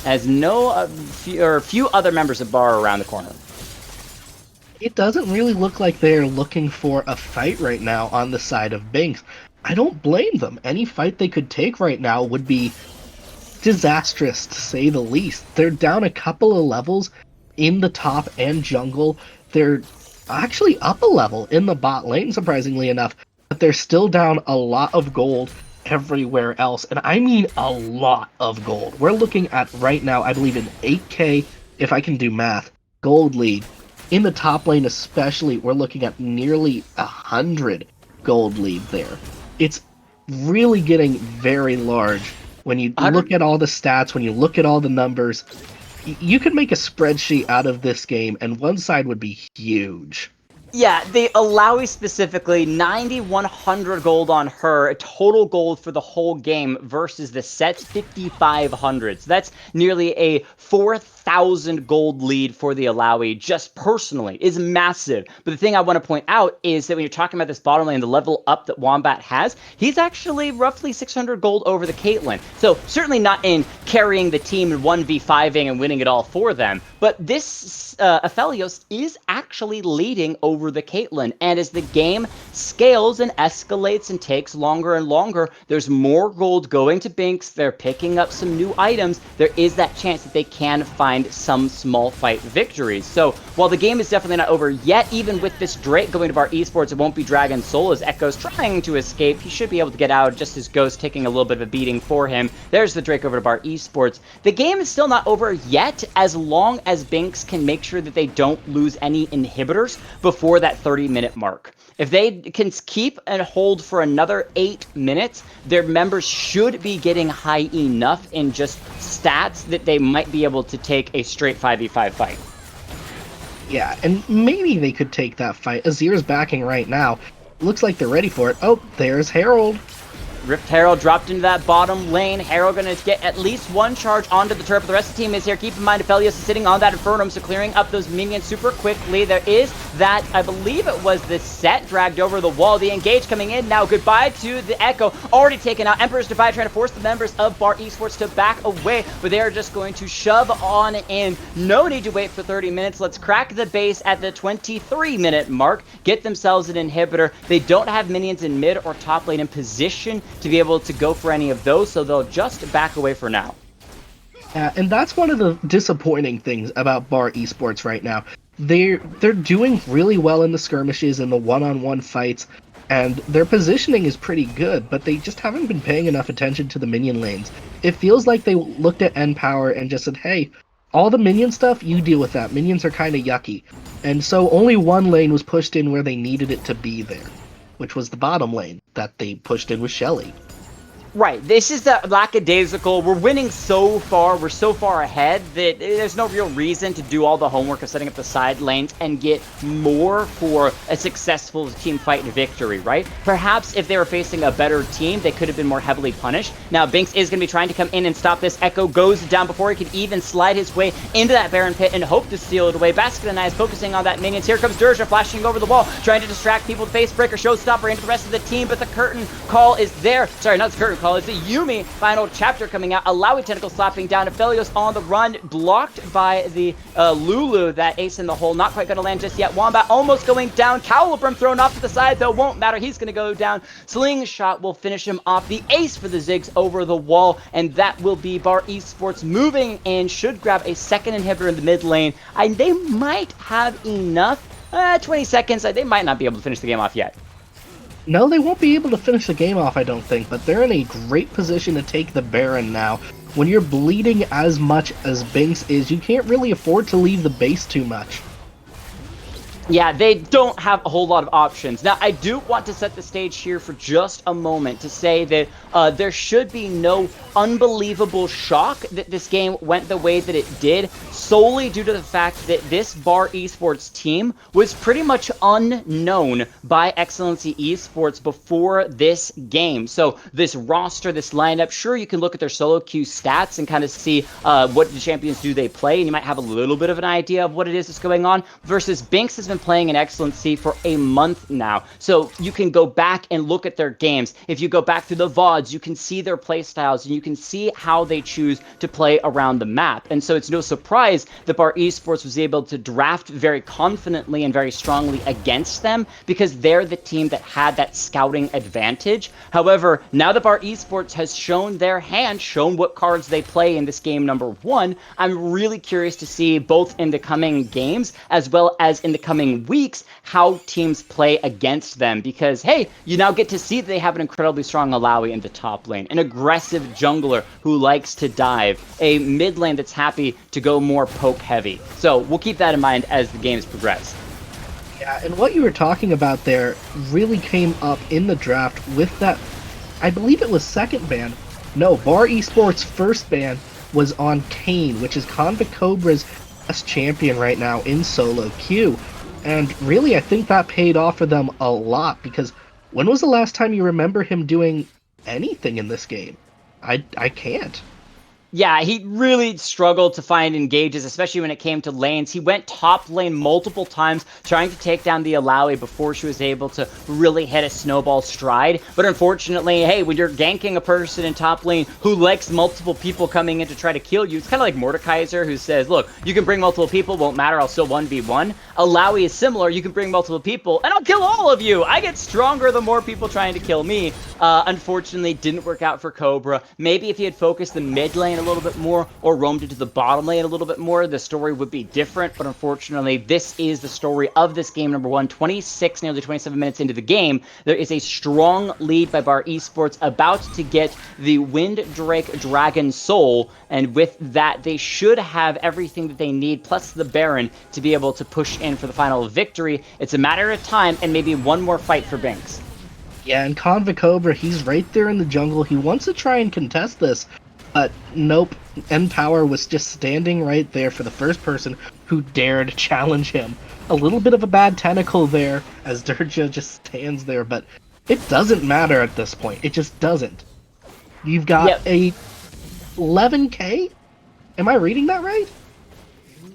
as few other members of BARA around the corner. It doesn't really look like they're looking for a fight right now on the side of Binx. I don't blame them. Any fight they could take right now would be disastrous, to say the least. They're down a couple of levels in the top and jungle. They're actually up a level in the bot lane, surprisingly enough, but they're still down a lot of gold everywhere else, and I mean a lot of gold. We're looking at right now, I believe, an 8k, if I can do math, gold lead. In the top lane especially, we're looking at nearly 100 gold lead there. It's really getting very large. When you look at all the stats, when you look at all the numbers, you could make a spreadsheet out of this game, and one side would be huge. Yeah, the Alawi specifically, 9,100 gold on her, total gold for the whole game, versus the Set's 5,500. So that's nearly a 4,000 gold lead for the Alawi, just personally, is massive. But the thing I want to point out is that when you're talking about this bottom lane, the level up that Wombat has, he's actually roughly 600 gold over the Caitlyn. So certainly not in carrying the team and 1v5ing and winning it all for them, but this Aphelios is actually leading over over the Caitlyn. And as the game scales and escalates and takes longer and longer, there's more gold going to Binx. They're picking up some new items. There is that chance that they can find some small fight victories. So while the game is definitely not over yet, even with this Drake going to BARA Esports, it won't be Dragon Soul as Echo's trying to escape. He should be able to get out, just as Ghost taking a little bit of a beating for him. There's the Drake over to BARA Esports. The game is still not over yet, as long as Binx can make sure that they don't lose any inhibitors before that 30-minute mark. If they can keep and hold for another 8 minutes, their members should be getting high enough in just stats that they might be able to take a straight 5v5 fight. Yeah, and maybe they could take that fight. Azir's backing right now. Looks like they're ready for it. Oh, there's Herald. Rift Herald dropped into that bottom lane. Herald going to get at least one charge onto the turret. The rest of the team is here. Keep in mind, Aphelios is sitting on that Infernum, so clearing up those minions super quickly. There is that, I believe it was the set dragged over the wall. The engage coming in now. Goodbye to the Echo. Already taken out. Emperor's Divide trying to force the members of BARA Esports to back away, but they are just going to shove on in. No need to wait for 30 minutes. Let's crack the base at the 23-minute mark. Get themselves an inhibitor. They don't have minions in mid or top lane in position to be able to go for any of those, so they'll just back away for now. And that's one of the disappointing things about BARA Esports right now. They're doing really well in the skirmishes and the one-on-one fights, and their positioning is pretty good, but they just haven't been paying enough attention to the minion lanes. It feels like they looked at N-Power and just said, hey, all the minion stuff, you deal with that. Minions are kind of yucky. And so only one lane was pushed in where they needed it to be there, which was the bottom lane that they pushed in with Shelly. Right, this is the lackadaisical, we're winning so far, we're so far ahead that there's no real reason to do all the homework of setting up the side lanes and get more for a successful team fight victory, right? Perhaps if they were facing a better team, they could have been more heavily punished. Now, Binx is going to be trying to come in and stop this. Echo goes down before he can even slide his way into that Baron pit and hope to steal it away. Basket and I is focusing on that minions. Here comes Durja flashing over the wall, trying to distract people. Facebreaker, showstopper into the rest of the team, but the curtain call is there. Sorry, not the curtain call. It's the Yumi final chapter coming out, allowing tentacle slapping down. Aphelios on the run, blocked by the Lulu. That ace in the hole, not quite going to land just yet. Wombat almost going down. Caliburn thrown off to the side, though, won't matter. He's going to go down. Slingshot will finish him off. The ace for the Ziggs over the wall, and that will be BARA Esports moving in. Should grab a second inhibitor in the mid lane. And they might have enough. 20 seconds. They might not be able to finish the game off yet. No, they won't be able to finish the game off, I don't think, but they're in a great position to take the Baron now. When you're bleeding as much as Binx is, you can't really afford to leave the base too much. Yeah, they don't have a whole lot of options. Now, I do want to set the stage here for just a moment to say that there should be no unbelievable shock that this game went the way that it did, solely due to the fact that this BARA Esports team was pretty much unknown by XLNC Esports before this game. So this roster, this lineup, sure, you can look at their solo queue stats and kind of see what the champions do they play, and you might have a little bit of an idea of what it is that's going on, versus Binx has been playing in XLNC for a month now. So you can go back and look at their games. If you go back through the VODs, you can see their play styles and you can see how they choose to play around the map. And so it's no surprise that BARA Esports was able to draft very confidently and very strongly against them, because they're the team that had that scouting advantage. However, now that BARA Esports has shown their hand, shown what cards they play in this game number 1, I'm really curious to see, both in the coming games as well as in the coming weeks, how teams play against them, because hey, you now get to see that they have an incredibly strong Alawi in the top lane, an aggressive jungler who likes to dive, a mid lane that's happy to go more poke heavy. So we'll keep that in mind as the games progress. Yeah, and what you were talking about there really came up in the draft with that, I believe it was second ban. No, BARA Esports' first ban was on Kayn, which is Convict Cobra's best champion right now in solo queue. And really, I think that paid off for them a lot, because when was the last time you remember him doing anything in this game? I can't. Yeah, he really struggled to find engages, especially when it came to lanes. He went top lane multiple times trying to take down the Alawi before she was able to really hit a snowball stride. But unfortunately, hey, when you're ganking a person in top lane who likes multiple people coming in to try to kill you, it's kind of like Mordekaiser, who says, look, you can bring multiple people, won't matter, I'll still 1v1. Alawi is similar, you can bring multiple people, and I'll kill all of you! I get stronger the more people trying to kill me. Unfortunately, didn't work out for Cobra. Maybe if he had focused the mid lane a little bit more or roamed into the bottom lane a little bit more, the story would be different. But unfortunately, this is the story of this game number 1. 26, nearly 27 minutes into the game. There is a strong lead by BARA Esports, about to get the Wind Drake Dragon Soul. And with that, they should have everything that they need, plus the Baron, to be able to push in for the final victory. It's a matter of time and maybe one more fight for Binx. Yeah, and Conva Cobra, he's right there in the jungle. He wants to try and contest this, but nope. N-Power was just standing right there for the first person who dared challenge him. A little bit of a bad tentacle there, as Durja just stands there, but it doesn't matter at this point. It just doesn't. You've got a 11k? Am I reading that right?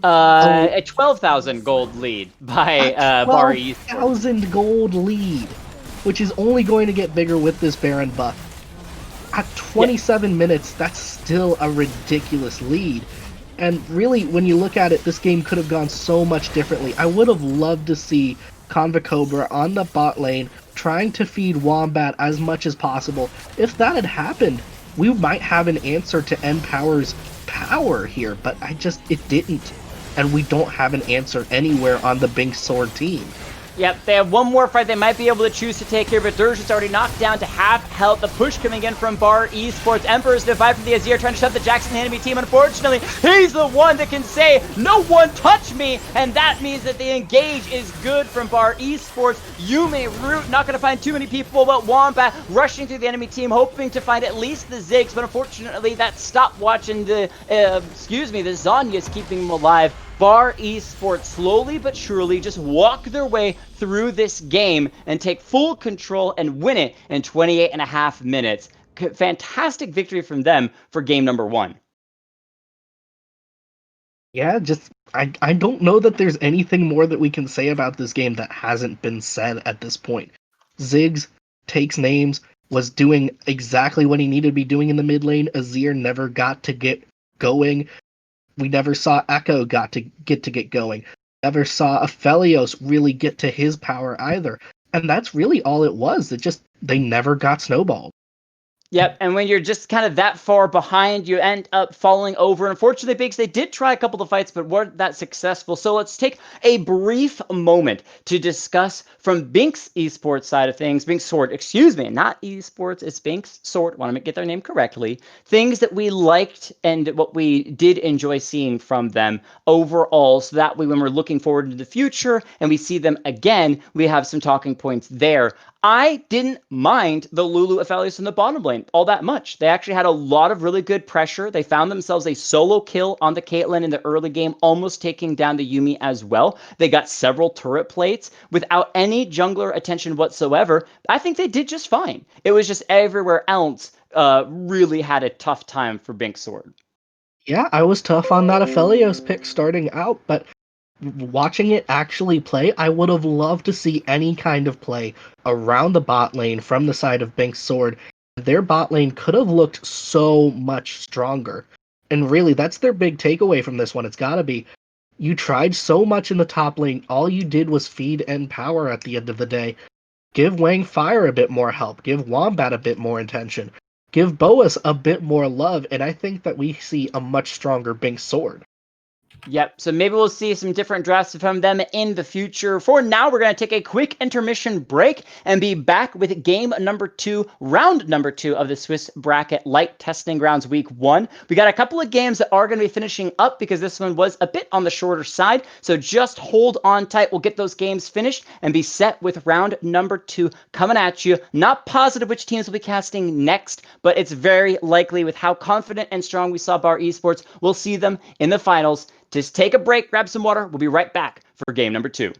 A 12,000 gold lead by BARA Esports. 12,000 gold lead, which is only going to get bigger with this Baron buff. At 27 minutes, that's still a ridiculous lead. And really, when you look at it, this game could have gone so much differently. I would have loved to see Conva Cobra on the bot lane trying to feed Wombat as much as possible. If that had happened, we might have an answer to N-Power's power here, but it didn't. And we don't have an answer anywhere on the Binx Sword team. Yep, they have one more fight they might be able to choose to take here, but Durja's already knocked down to half health. The push coming in from BARA Esports. Emperor's Divide from the Azir trying to shut the Jackson enemy team. Unfortunately, he's the one that can say, no one touch me, and that means that the engage is good from BARA Esports. Yume, Root, not going to find too many people, but Wombat rushing through the enemy team, hoping to find at least the Ziggs, but unfortunately that stopwatch and the Zhonya's keeping him alive. BARA Esports slowly but surely just walk their way through this game and take full control and win it in 28.5 minutes. Fantastic victory from them for game number 1. Yeah, I don't know that there's anything more that we can say about this game that hasn't been said at this point. Ziggs takes names, was doing exactly what he needed to be doing in the mid lane. Azir never got to get going. We never saw Echo get going. Never saw Aphelios really get to his power either. And that's really all it was. They never got snowballed. Yep, and when you're just kind of that far behind, you end up falling over. Unfortunately, Binx, they did try a couple of fights, but weren't that successful. So let's take a brief moment to discuss from Binx Esports side of things, Binx Sword, excuse me, not Esports, it's Binx Sword, want to get their name correctly, things that we liked and what we did enjoy seeing from them overall, so that way when we're looking forward to the future and we see them again, we have some talking points there. I didn't mind the Lulu Aphelios in the bottom lane all that much. They actually had a lot of really good pressure. They found themselves a solo kill on the Caitlyn in the early game, almost taking down the Yuumi as well. They got several turret plates without any jungler attention whatsoever. I think they did just fine. It was just everywhere else really had a tough time for Binx Sword. Yeah, I was tough on that Aphelios pick starting out, but watching it actually play, I would have loved to see any kind of play around the bot lane from the side of Binx Sword. Their bot lane could have looked so much stronger. And really, that's their big takeaway from this one. It's gotta be, you tried so much in the top lane, all you did was feed N-Power at the end of the day. Give Wang Fire a bit more help, give Wombat a bit more attention, give Boas a bit more love, and I think that we see a much stronger Binx Sword. Yep, so maybe we'll see some different drafts from them in the future. For now, we're going to take a quick intermission break and be back with game number 2, round number 2 of the Swiss Bracket Light Testing Grounds Week 1. We got a couple of games that are going to be finishing up because this one was a bit on the shorter side, so just hold on tight. We'll get those games finished and be set with round number 2 coming at you. Not positive which teams will be casting next, but it's very likely with how confident and strong we saw BARA Esports, we'll see them in the finals. Just take a break, grab some water. We'll be right back for game number 2.